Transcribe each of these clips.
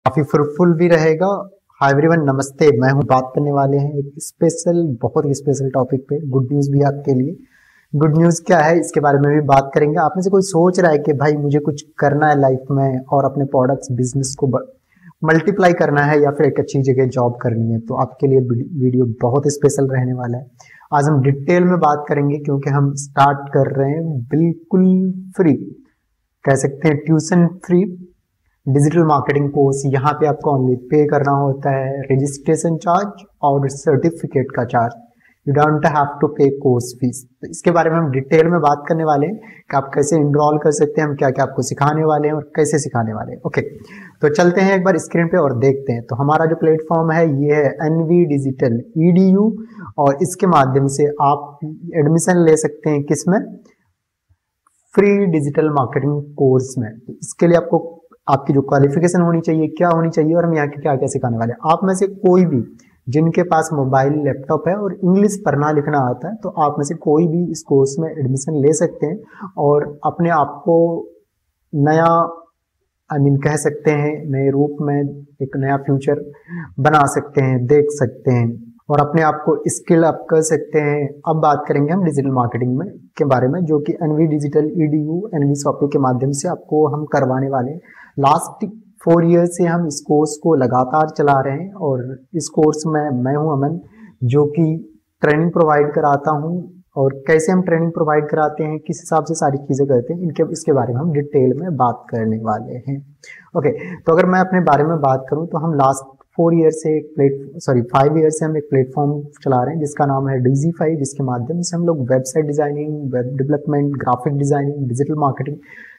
काफी फ्रूटफुल भी रहेगा। हाय एवरीवन, नमस्ते। मैं हूं, बात करने वाले हैं एक स्पेशल, बहुत ही स्पेशल टॉपिक पे। गुड न्यूज भी आपके लिए। गुड न्यूज क्या है इसके बारे में भी बात करेंगे। आप में से कोई सोच रहा है कि भाई मुझे कुछ करना है लाइफ में और अपने प्रोडक्ट्स बिजनेस को मल्टीप्लाई करना है या फिर एक अच्छी जगह जॉब करनी है, तो आपके लिए वीडियो बहुत स्पेशल रहने वाला है। आज हम डिटेल में बात करेंगे क्योंकि हम स्टार्ट कर रहे हैं बिल्कुल फ्री, कह सकते हैं tuition free digital marketing course. यहाँ पे आपको ओनली पे करना होता है रजिस्ट्रेशन चार्ज और सर्टिफिकेट का charge. You don't have to pay course fees. तो इसके बारे में हम डिटेल में बात करने वाले हैं कि आप कैसे इनरोल कर सकते हैं, हम क्या क्या आपको सिखाने वाले हैं और कैसे सिखाने वाले हैं। ओके, तो चलते हैं एक बार स्क्रीन पे और देखते हैं। तो हमारा जो प्लेटफॉर्म है ये है एनवी डिजिटल EDU, और इसके माध्यम से आप एडमिशन ले सकते हैं किसमें, फ्री डिजिटल मार्केटिंग कोर्स में। तो इसके लिए आपको आपकी जो क्वालिफिकेशन होनी चाहिए, क्या होनी चाहिए, और हम यहाँ के क्या क्या सिखाने वाले हैं। आप में से कोई भी जिनके पास मोबाइल लैपटॉप है और इंग्लिश पढ़ना लिखना आता है, तो आप में से कोई भी इस कोर्स में एडमिशन ले सकते हैं और अपने आप को नया कह सकते हैं नए रूप में एक नया फ्यूचर बना सकते हैं, देख सकते हैं और अपने आप को स्किल अप कर सकते हैं। अब बात करेंगे हम डिजिटल मार्केटिंग में के बारे में, जो कि NV digital EDU NV shoppy के माध्यम से आपको हम करवाने वाले हैं। लास्ट 4 ईयर से हम इस कोर्स को लगातार चला रहे हैं और इस कोर्स में मैं हूं अमन, जो कि ट्रेनिंग प्रोवाइड कराता हूं। और कैसे हम ट्रेनिंग प्रोवाइड कराते हैं, किस हिसाब से सारी चीज़ें करते हैं, इनके इसके बारे में हम डिटेल में बात करने वाले हैं। ओके, तो अगर मैं अपने बारे में बात करूं तो हम लास्ट 5 ईयर से हम एक प्लेटफॉर्म चला रहे हैं जिसका नाम है डिजीफाई, जिसके माध्यम से हम लोग website designing, web development, graphic designing, digital marketing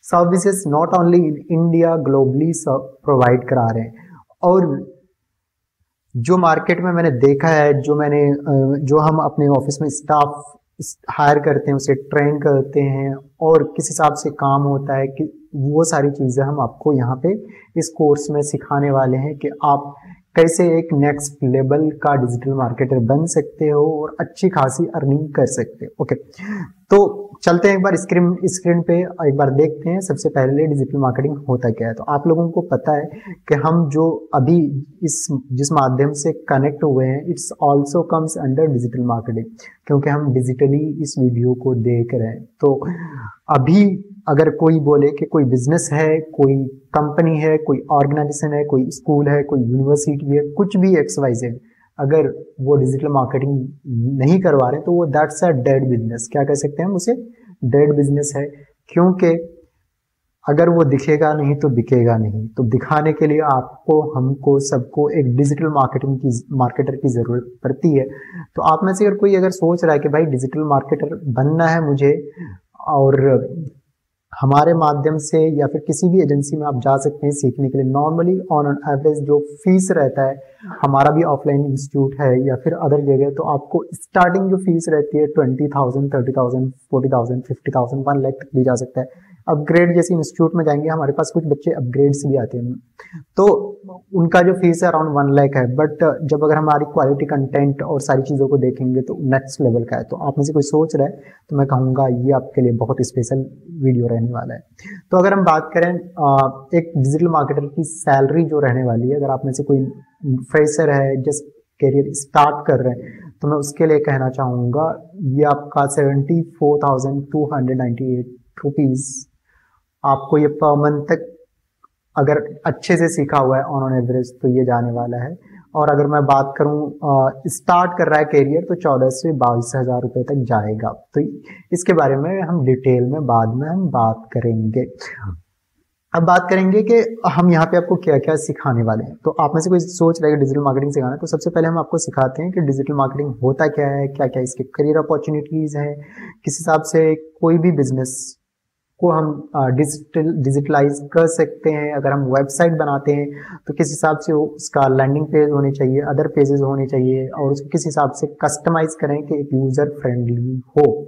services not only in India globally provide करा रहे हैं। और जो मार्केट में मैंने देखा है, जो हम अपने ऑफिस में स्टाफ हायर करते हैं, उसे ट्रेन करते हैं और किस हिसाब से काम होता है, कि वो सारी चीज़ें हम आपको यहाँ पे इस कोर्स में सिखाने वाले हैं कि आप कैसे एक नेक्स्ट लेवल का डिजिटल मार्केटर बन सकते हो और अच्छी खासी अर्निंग कर सकते हो। ओके, तो चलते हैं एक बार स्क्रीन पे एक बार देखते हैं। सबसे पहले डिजिटल मार्केटिंग होता क्या है। तो आप लोगों को पता है कि हम जो अभी जिस माध्यम से कनेक्ट हुए हैं, it's also comes under digital marketing, क्योंकि हम डिजिटली इस वीडियो को देख रहे हैं। तो अभी अगर कोई बोले कि कोई बिजनेस है, कोई कंपनी है, कोई ऑर्गेनाइजेशन है, कोई स्कूल है, कोई यूनिवर्सिटी है, कुछ भी XYZ, अगर वो डिजिटल मार्केटिंग नहीं करवा रहे तो वो दैट्स अ डेड बिजनेस। क्या कह सकते हैं हम उसे, डेड बिजनेस है। क्योंकि अगर वो दिखेगा नहीं तो बिकेगा नहीं। तो दिखाने के लिए आपको, हमको, सबको एक डिजिटल मार्केटर की जरूरत पड़ती है। तो आप में से अगर सोच रहा है कि भाई डिजिटल मार्केटर बनना है मुझे, और हमारे माध्यम से या फिर किसी भी एजेंसी में आप जा सकते हैं सीखने के लिए। नॉर्मली ऑन एन एवरेज जो फीस रहता है, हमारा भी ऑफलाइन इंस्टीट्यूट है या फिर अदर जगह, तो आपको स्टार्टिंग जो फीस रहती है 20,000, 30,000, 40,000, 50,000, 1 लाख तक ली जा सकता है। अपग्रेड जैसे इंस्टीट्यूट में जाएंगे, हमारे पास कुछ बच्चे अपग्रेड्स भी आते हैं, तो उनका जो फीस है अराउंड 1 लाख है। बट जब अगर हमारी क्वालिटी कंटेंट और सारी चीज़ों को देखेंगे तो नेक्स्ट लेवल का है। तो आप में से कोई सोच रहा है तो मैं कहूँगा ये आपके लिए बहुत स्पेशल वीडियो रहने वाला है। तो अगर हम बात करें एक डिजिटल मार्केटर की सैलरी जो रहने वाली है, अगर आप में से कोई फ्रेशर है, जस्ट करियर स्टार्ट कर रहे हैं, तो मैं उसके लिए कहना चाहूँगा ये आपका 74,298 रुपीज़ आपको ये पर मंथ तक, अगर अच्छे से सीखा हुआ है ऑन एवरेज, तो ये जाने वाला है। और अगर मैं बात करूं स्टार्ट कर रहा है करियर, तो 14 से 22,000 रुपये तक जाएगा। तो इसके बारे में हम डिटेल में बाद में हम बात करेंगे। अब बात करेंगे कि हम यहाँ पे आपको क्या क्या सिखाने वाले हैं। तो आप में से कोई सोच रहे हैं डिजिटल मार्केटिंग सिखाना है, तो सबसे पहले हम आपको सिखाते हैं कि डिजिटल मार्केटिंग होता क्या है, क्या क्या इसके करियर अपॉर्चुनिटीज हैं, किस हिसाब से कोई भी बिजनेस को हम डिजिटलाइज कर सकते हैं। अगर हम वेबसाइट बनाते हैं तो किस हिसाब से उसका लैंडिंग पेज होने चाहिए, अदर पेजेस होने चाहिए, और उसको किस हिसाब से कस्टमाइज करें कि एक यूजर फ्रेंडली हो।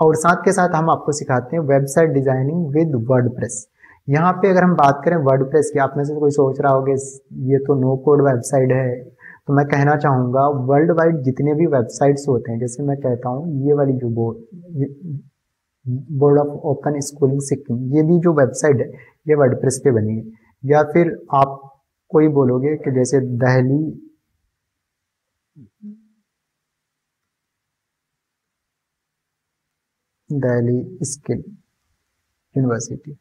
और साथ के साथ हम आपको सिखाते हैं वेबसाइट डिजाइनिंग विद वर्डप्रेस। यहाँ पे अगर हम बात करें वर्डप्रेस की, आप में से कोई सोच रहा होगा ये तो नो कोड वेबसाइट है, तो मैं कहना चाहूँगा वर्ल्ड वाइड जितने भी वेबसाइट्स होते हैं, जैसे मैं कहता हूँ ये वाली जो board of open schooling Sikkim, ये भी जो वेबसाइट है ये वर्डप्रेस पे बनी है। या फिर आप कोई बोलोगे कि जैसे दिल्ली स्किल यूनिवर्सिटी,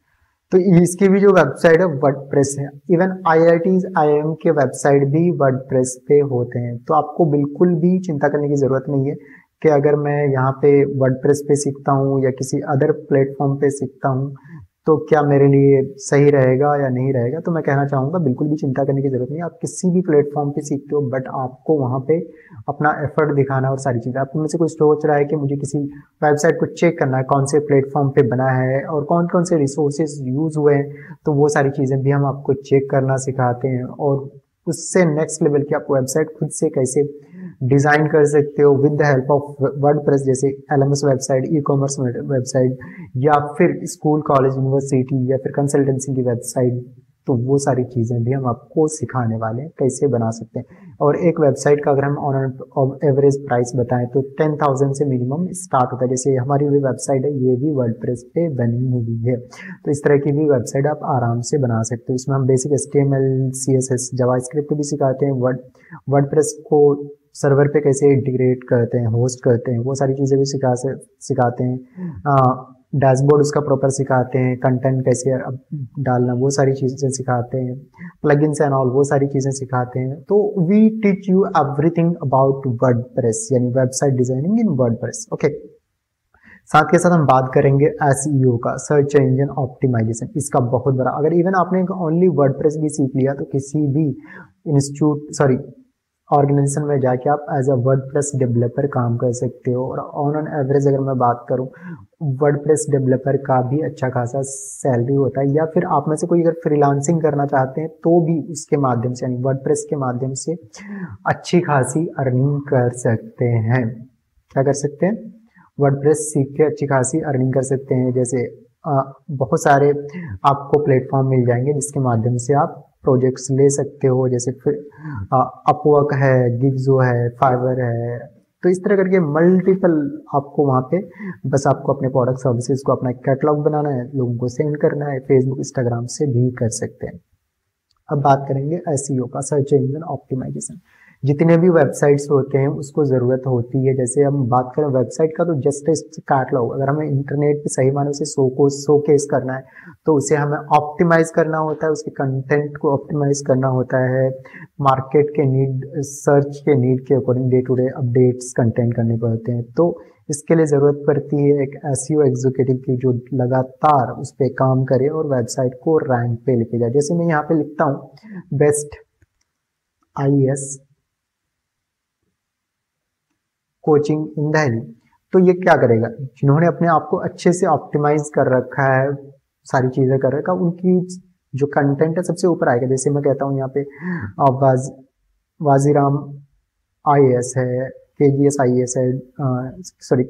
तो इसकी भी जो वेबसाइट है वर्डप्रेस है। इवन आईआईटीज आईआईएम के वेबसाइट भी वर्डप्रेस पे होते हैं। तो आपको बिल्कुल भी चिंता करने की जरूरत नहीं है कि अगर मैं यहाँ पे वर्डप्रेस पे सीखता हूँ या किसी अदर प्लेटफॉर्म पे सीखता हूँ तो क्या मेरे लिए सही रहेगा या नहीं रहेगा। तो मैं कहना चाहूँगा बिल्कुल भी चिंता करने की जरूरत नहीं। आप किसी भी प्लेटफॉर्म पे सीखते हो, बट आपको वहाँ पे अपना एफर्ट दिखाना और सारी चीज़ें। आपको में से कोई सोच रहा है कि मुझे किसी वेबसाइट को चेक करना है कौन से प्लेटफॉर्म पे बना है और कौन कौन से रिसोर्सेज यूज हुए हैं, तो वो सारी चीज़ें भी हम आपको चेक करना सिखाते हैं। और उससे नेक्स्ट लेवल की आप वेबसाइट खुद से कैसे डिजाइन कर सकते हो with the help of WordPress, जैसे LMS website, e commerce website, या फिर स्कूल कॉलेज यूनिवर्सिटी या फिर कंसल्टेंसी की वेबसाइट। तो वो सारी चीज़ें भी हम आपको सिखाने वाले हैं कैसे बना सकते हैं। और एक वेबसाइट का अगर हम ऑन एवरेज प्राइस बताएं तो 10,000 से मिनिमम स्टार्ट होता है। जैसे हमारी भी वेबसाइट है, ये भी वर्डप्रेस पे बनी हुई है। तो इस तरह की भी वेबसाइट आप आराम से बना सकते हो। इसमें हम बेसिक HTML, CSS, जावास्क्रिप्ट भी सिखाते हैं। वर्डप्रेस को सर्वर पे कैसे इंटीग्रेट करते हैं, होस्ट करते हैं, वो सारी चीज़ें भी सिखाते हैं। डैशबोर्ड उसका प्रॉपर सिखाते हैं, कंटेंट कैसे डालना वो सारी चीज़ें सिखाते हैं, प्लगइन्स एंड ऑल वो सारी चीज़ें सिखाते हैं। तो we teach you everything about WordPress, यानी website designing in WordPress. Okay, साथ के साथ हम बात करेंगे SEO का, सर्च इंजन ऑप्टिमाइजेशन। इसका बहुत बड़ा, अगर इवन आपने ओनली वर्डप्रेस भी सीख लिया तो किसी भी ऑर्गेनाइजेशन में जाके आप एज अ वर्डप्रेस डेवलपर काम कर सकते हो। और ऑन एवरेज अगर मैं बात करूं, वर्डप्रेस डेवलपर का भी अच्छा खासा सैलरी होता है। या फिर आप में से कोई अगर फ्रीलांसिंग करना चाहते हैं तो भी उसके माध्यम से, यानी वर्डप्रेस के माध्यम से अच्छी खासी अर्निंग कर सकते हैं। क्या कर सकते हैं? वर्डप्रेस सीख के अच्छी खासी अर्निंग कर सकते हैं। जैसे बहुत सारे आपको प्लेटफॉर्म मिल जाएंगे जिसके माध्यम से आप प्रोजेक्ट्स ले सकते हो। जैसे फिर अपवर्क है, गिग्जो है, फाइवर है। तो इस तरह करके मल्टीपल आपको वहाँ पे बस आपको अपने प्रोडक्ट सर्विसेज को अपना कैटलॉग बनाना है, लोगों को सेंड करना है, फेसबुक इंस्टाग्राम से भी कर सकते हैं। अब बात करेंगे SEO का, सर्च इंजन ऑप्टिमाइजेशन। जितने भी वेबसाइट्स होते हैं उसको ज़रूरत होती है। जैसे हम बात करें वेबसाइट का तो जस्ट कैटलॉग, अगर हमें इंटरनेट पे सही माने उसे शोकेस करना है तो उसे हमें ऑप्टिमाइज करना होता है, उसके कंटेंट को ऑप्टिमाइज करना होता है, मार्केट के नीड, सर्च के नीड के according day to day updates content करने पड़ते हैं। तो इसके लिए ज़रूरत पड़ती है एक SEO एग्जीक्यूटिव की जो लगातार उस पर काम करे और वेबसाइट को रैंक पे लेके जाए। जैसे मैं यहाँ पे लिखता हूँ बेस्ट IAS कोचिंग इन दिल्ली, तो ये क्या करेगा? जिन्होंने अपने आप को अच्छे से ऑप्टिमाइज कर रखा है, सारी चीज़ें कर रखा, उनकी जो कंटेंट है सबसे ऊपर आएगा। जैसे मैं कहता हूँ यहाँ पे वाजीराम IAS है, KGS IAS है,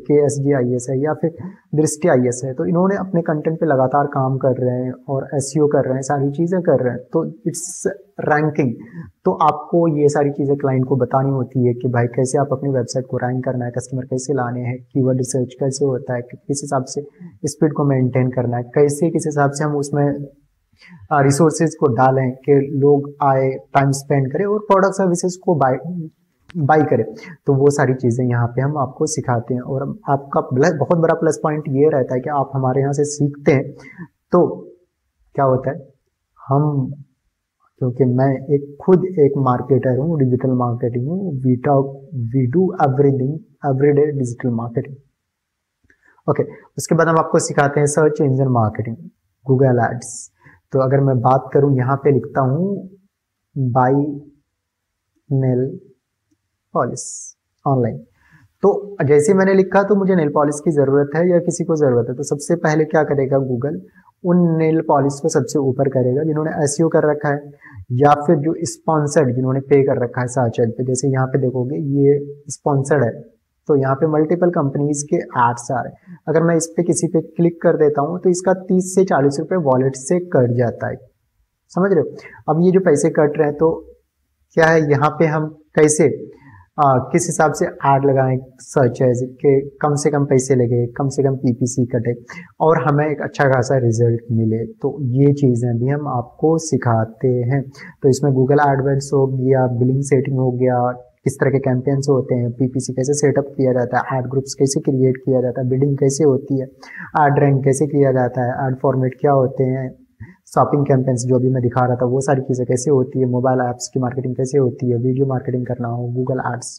KSG IAS है, या फिर दृष्टि IAS है। तो इन्होंने अपने कंटेंट पे लगातार काम कर रहे हैं और SEO कर रहे हैं, सारी चीज़ें कर रहे हैं। तो इट्स रैंकिंग। तो आपको ये सारी चीज़ें क्लाइंट को बतानी होती है कि भाई कैसे आप अपनी वेबसाइट को रैंक करना है, कस्टमर कैसे लाने हैं, कीवर्ड रिसर्च कैसे होता है, किस हिसाब से स्पीड को मेंटेन करना है, कैसे किस हिसाब से हम उसमें रिसोर्सेज को डालें कि लोग आए, टाइम स्पेंड करें और प्रोडक्ट सर्विसेज को बाई करें। तो वो सारी चीज़ें यहाँ पे हम आपको सिखाते हैं। और आपका बहुत बड़ा प्लस पॉइंट ये रहता है कि आप हमारे यहाँ से सीखते हैं तो क्या होता है, हम, क्योंकि मैं खुद एक मार्केटर हूँ, डिजिटल मार्केटिंग हूँ, we do everything everyday digital marketing. Okay, उसके बाद हम आपको सिखाते हैं search engine marketing, Google ads. तो अगर मैं बात करूँ, यहाँ पे लिखता हूँ बाई नेल पॉलिश ऑनलाइन। तो जैसे मैंने लिखा तो मुझे नेल पॉलिश की ज़रूरत है या किसी को ज़रूरत है, तो सबसे पहले क्या करेगा गूगल, उन नेल पॉलिश को सबसे ऊपर करेगा जिन्होंने SEO कर रखा है या फिर जो स्पॉन्सर्ड, जिन्होंने पे कर रखा है सर्च एड पे। जैसे यहाँ पे देखोगे ये स्पॉन्सर्ड है तो यहाँ पे मल्टीपल कंपनीज के एड्स आ रहे हैं। अगर मैं इस पे किसी पे क्लिक कर देता हूँ तो इसका 30 से 40 रुपये वॉलेट से कट जाता है। समझ रहे हो? अब ये जो पैसे कट रहे हैं तो क्या है, यहाँ पे हम कैसे किस हिसाब से ऐड लगाएं, सर्च है कि कम से कम पैसे लगे, कम से कम पीपीसी कटे और हमें एक अच्छा खासा रिजल्ट मिले। तो ये चीज़ें भी हम आपको सिखाते हैं। तो इसमें गूगल एडवर्ड्स हो गया, बिलिंग सेटिंग हो गया, किस तरह के कैंपेन्स होते हैं, पीपीसी कैसे सेटअप किया जाता है, ऐड ग्रुप्स कैसे क्रिएट किया जाता है, बिडिंग कैसे होती है, ऐड रैंक कैसे किया जाता है, ऐड फॉर्मेट क्या होते हैं, शॉपिंग कैंपेन्स जो भी मैं दिखा रहा था वो सारी चीज़ें कैसे होती है, मोबाइल ऐप्स की मार्केटिंग कैसे होती है, वीडियो मार्केटिंग करना हो, गूगल एड्स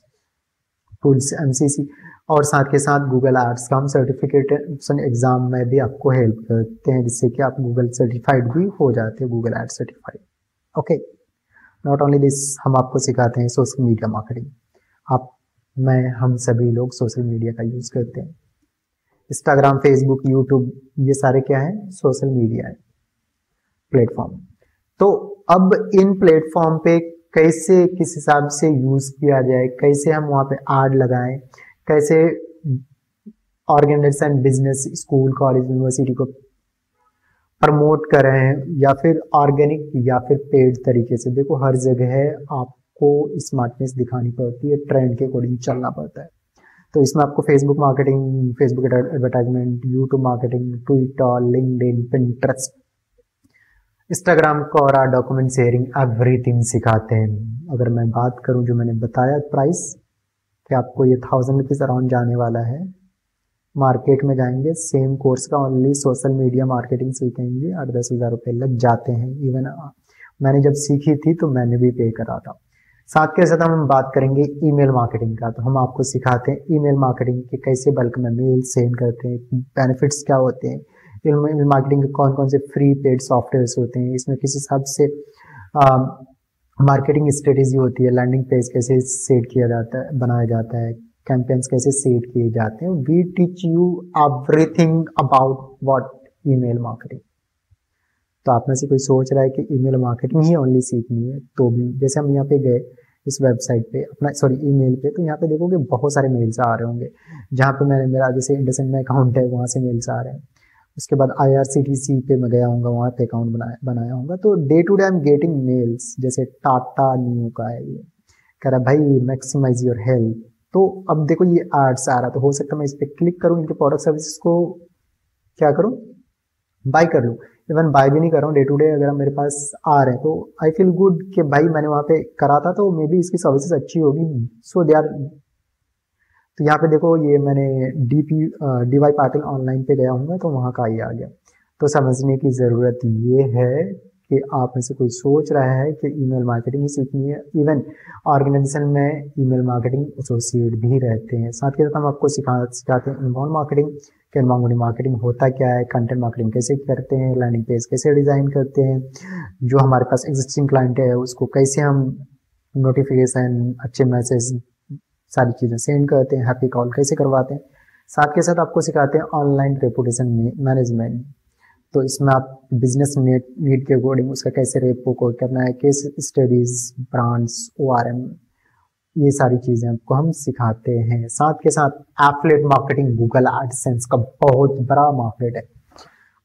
टूल्स, एमसीसी, और साथ के साथ गूगल एड्स का हम सर्टिफिकेशन एग्जाम में भी आपको हेल्प करते हैं, जिससे कि आप गूगल सर्टिफाइड भी हो जाते हैं, Google ad certified. Okay, not only this, हम आपको सिखाते हैं सोशल मीडिया मार्केटिंग। आप, मैं, हम सभी लोग सोशल मीडिया का यूज़ करते हैं। इंस्टाग्राम, फेसबुक, यूट्यूब, ये सारे क्या है, सोशल मीडिया है, प्लेटफॉर्म। तो अब इन प्लेटफॉर्म पे कैसे, किस हिसाब से यूज किया जाए, कैसे हम वहाँ पे ऐड लगाएं, कैसे organisation, business, school, college, university को प्रमोट करें, या फिर ऑर्गेनिक या फिर पेड तरीके से। देखो हर जगह आपको स्मार्टनेस दिखानी पड़ती है, ट्रेंड के अकॉर्डिंग चलना पड़ता है। तो इसमें आपको Facebook marketing, Facebook advertisement, YouTube marketing, Twitter, LinkedIn, Pinterest, Instagram, Quora, document sharing, everything सिखाते हैं। अगर मैं बात करूं, जो मैंने बताया प्राइस कि आपको ये 1000 रुपीज़ अराउंड जाने वाला है, मार्केट में जाएंगे सेम कोर्स का ओनली सोशल मीडिया मार्केटिंग सीखेंगे 8-10 हज़ार रुपये लग जाते हैं। इवन मैंने जब सीखी थी तो मैंने भी पे करा था। साथ के साथ हम बात करेंगे ईमेल मार्केटिंग का। तो हम आपको सिखाते हैं ईमेल मार्केटिंग के कैसे बल्क में मेल सेंड करते हैं, बेनिफिट्स क्या होते हैं, ईमेल मार्केटिंग के कौन कौन से फ्री पेड सॉफ्टवेयर्स होते हैं, इसमें किस हिसाब से मार्केटिंग स्ट्रेटेजी होती है, लैंडिंग पेज कैसे सेट किया जाता है, बनाया जाता है, कैंपेन्स कैसे सेट किए जाते हैं। We teach you everything about what email marketing. तो आप में से कोई सोच रहा है कि ईमेल मार्केटिंग ही ओनली सीखनी है, तो भी जैसे हम यहाँ पे गए इस वेबसाइट पे अपना, सॉरी ईमेल पे, तो यहाँ पे देखोगे बहुत सारे मेल्स आ रहे होंगे। जहाँ पे मैंने, मेरा जैसे इंडसेंड में अकाउंट है, वहाँ से मेल्स आ रहे हैं। उसके बाद IRCTC पे मैं गया हूँगा, वहाँ पे अकाउंट बनाया होगा। तो day to day I am getting mails, जैसे टाटा न्यू का है, ये कह रहा भाई मैक्सिमाइज योर हेल्थ। तो अब देखो ये एड्स आ रहा, तो हो सकता है मैं इस पर क्लिक करूँ, इनके प्रोडक्ट सर्विसेज को क्या करूँ, बाय कर लूँ। इवन बाय भी नहीं कर रहा हूँ, डे टू डे अगर मेरे पास आ रहे हैं तो आई फील गुड कि भाई मैंने वहाँ पे करा था, तो मे बी इसकी सर्विसेज अच्छी होगी, सो दे आर। तो यहाँ पे देखो ये मैंने DY पाटिल ऑनलाइन पे गया हूँ, तो वहाँ का ही आ गया। तो समझने की ज़रूरत ये है कि आप में से कोई सोच रहा है कि ईमेल मार्केटिंग ही सीखनी है। इवन ऑर्गेनाइजेशन में ईमेल मार्केटिंग एसोसिएट भी रहते हैं। साथ के साथ हम आपको सिखाते हैं इनबाउंड मार्केटिंग, कि इनबाउंड मार्केटिंग होता क्या है, कंटेंट मार्केटिंग कैसे करते हैं, लैंडिंग पेज कैसे डिज़ाइन करते हैं, जो हमारे पास एग्जिस्टिंग क्लाइंट है उसको कैसे हम नोटिफिकेशन, अच्छे मैसेज, सारी चीज़ें सेंड करते हैं, हैप्पी कॉल कैसे करवाते हैं। साथ के साथ आपको सिखाते हैं ऑनलाइन रेपुटेशन मैनेजमेंट। तो इसमें आप बिजनेस नीड के अकॉर्डिंग उसका कैसे रेपो को करना है, केस स्टडीज, ब्रांड्स, ORM, ये सारी चीज़ें आपको हम सिखाते हैं। साथ के साथ एफिलिएट मार्केटिंग, गूगल एडसेंस का बहुत बड़ा मार्केट है।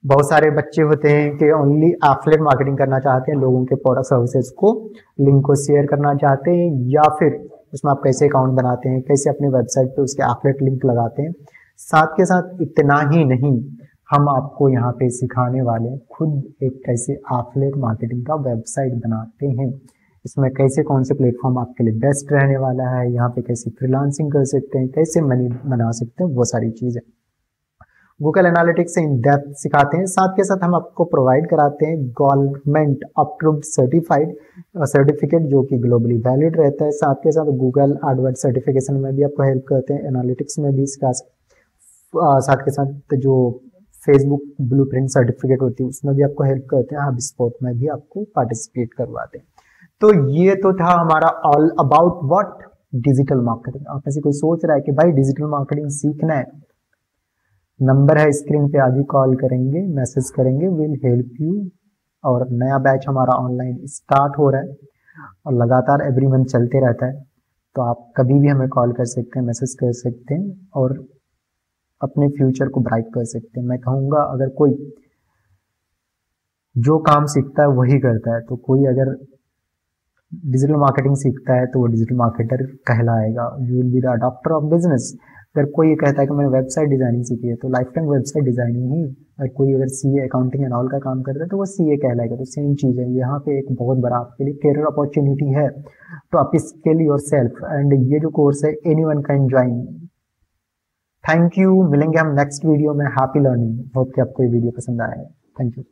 बहुत सारे बच्चे होते हैं कि ओनली एफिलिएट मार्केटिंग करना चाहते हैं, लोगों के प्रोडक्ट सर्विसेज को, लिंक को शेयर करना चाहते हैं, या फिर उसमें आप कैसे अकाउंट बनाते हैं, कैसे अपने वेबसाइट पे उसके एफिलिएट लिंक लगाते हैं। साथ के साथ इतना ही नहीं, हम आपको यहाँ पे सिखाने वाले हैं खुद एक कैसे एफिलिएट मार्केटिंग का वेबसाइट बनाते हैं। इसमें कैसे कौन से प्लेटफॉर्म आपके लिए बेस्ट रहने वाला है, यहाँ पे कैसे फ्रीलांसिंग कर सकते हैं, कैसे मनी बना सकते हैं, वो सारी चीज़ें गूगल एनालिटिक्स से इन डेप्थ सिखाते हैं। साथ के साथ हम आपको प्रोवाइड कराते हैं गवर्नमेंट अप्रूव्ड सर्टिफाइड सर्टिफिकेट, जो कि ग्लोबली वैलिड रहता है। साथ के साथ गूगल एडवर्ड सर्टिफिकेशन में भी आपको हेल्प करते हैं, एनालिटिक्स में भी इसका साथ के साथ जो फेसबुक ब्लूप्रिंट सर्टिफिकेट होती है उसमें भी आपको हेल्प करते हैं, हब स्पॉट में भी आपको पार्टिसिपेट करवाते हैं। तो ये तो था हमारा all about what digital marketing. आप में से कोई सोच रहा है कि भाई डिजिटल मार्केटिंग सीखना है, नंबर है स्क्रीन पे, आज ही कॉल करेंगे, मैसेज करेंगे, विल हेल्प यू। और नया बैच हमारा ऑनलाइन स्टार्ट हो रहा है और लगातार एवरी मंथ चलते रहता है। तो आप कभी भी हमें कॉल कर सकते हैं, मैसेज कर सकते हैं और अपने फ्यूचर को ब्राइट कर सकते हैं। मैं कहूँगा अगर कोई जो काम सीखता है वही करता है, तो कोई अगर डिजिटल मार्केटिंग सीखता है तो वो डिजिटल मार्केटर कहलाएगा। You will be the adopter of business. अगर कोई ये कहता है कि मैंने वेबसाइट डिजाइनिंग सीखी है तो लाइफ टाइम वेबसाइट डिजाइनिंग ही। और कोई अगर सीए अकाउंटिंग एंड ऑल का काम करता है तो वो सीए कहलाएगा। तो सेम चीज़ है, यहाँ पे एक बहुत बड़ा आपके लिए करियर अपॉर्चुनिटी है। तो आप स्किल योर सेल्फ एंड ये जो कोर्स है any one can join. Thank you, मिलेंगे हम नेक्स्ट वीडियो में। Happy learning. होप कि आपको ये वीडियो पसंद आया है। Thank you.